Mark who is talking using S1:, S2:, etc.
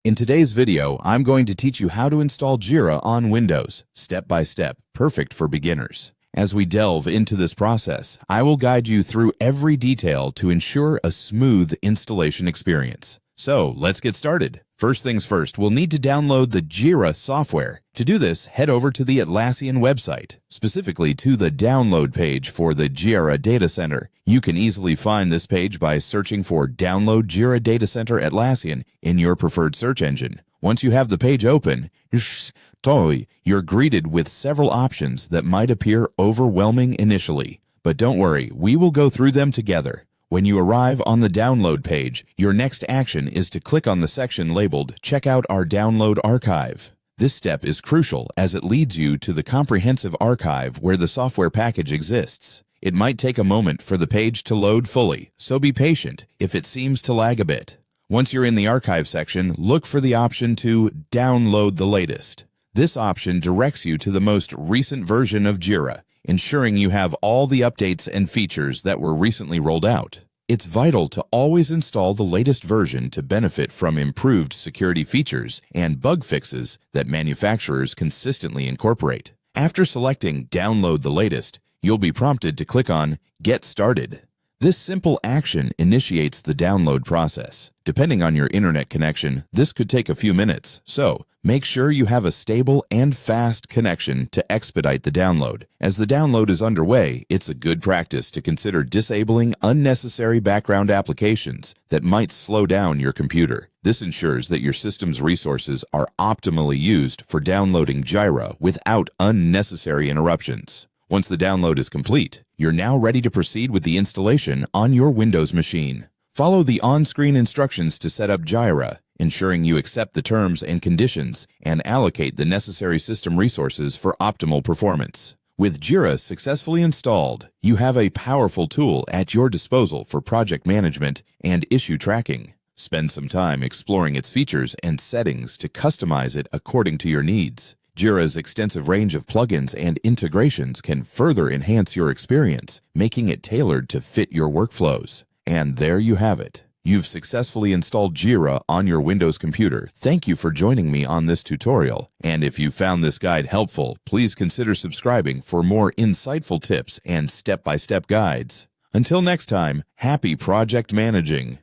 S1: In today's video, I'm going to teach you how to install Jira on Windows, step by step, perfect for beginners. As we delve into this process, I will guide you through every detail to ensure a smooth installation experience. So let's get started. First things first, we'll need to download the Jira software. To do this, head over to the Atlassian website, specifically to the download page for the Jira Data Center. You can easily find this page by searching for Download Jira Data Center Atlassian in your preferred search engine. Once you have the page open, you're greeted with several options that might appear overwhelming initially. But don't worry, we will go through them together. When you arrive on the download page, your next action is to click on the section labeled Check out our download archive. This step is crucial as it leads you to the comprehensive archive where the software package exists. It might take a moment for the page to load fully, so be patient if it seems to lag a bit. Once you're in the archive section, look for the option to download the latest. This option directs you to the most recent version of Jira, ensuring you have all the updates and features that were recently rolled out. It's vital to always install the latest version to benefit from improved security features and bug fixes that manufacturers consistently incorporate. After selecting Download the Latest, you'll be prompted to click on Get Started. This simple action initiates the download process. Depending on your internet connection, this could take a few minutes, so make sure you have a stable and fast connection to expedite the download. As the download is underway, it's a good practice to consider disabling unnecessary background applications that might slow down your computer. This ensures that your system's resources are optimally used for downloading Jira without unnecessary interruptions. Once the download is complete, you're now ready to proceed with the installation on your Windows machine. Follow the on-screen instructions to set up Jira, ensuring you accept the terms and conditions and allocate the necessary system resources for optimal performance. With Jira successfully installed, you have a powerful tool at your disposal for project management and issue tracking. Spend some time exploring its features and settings to customize it according to your needs. Jira's extensive range of plugins and integrations can further enhance your experience, making it tailored to fit your workflows. And there you have it. You've successfully installed Jira on your Windows computer. Thank you for joining me on this tutorial. And if you found this guide helpful, please consider subscribing for more insightful tips and step-by-step guides. Until next time, happy project managing.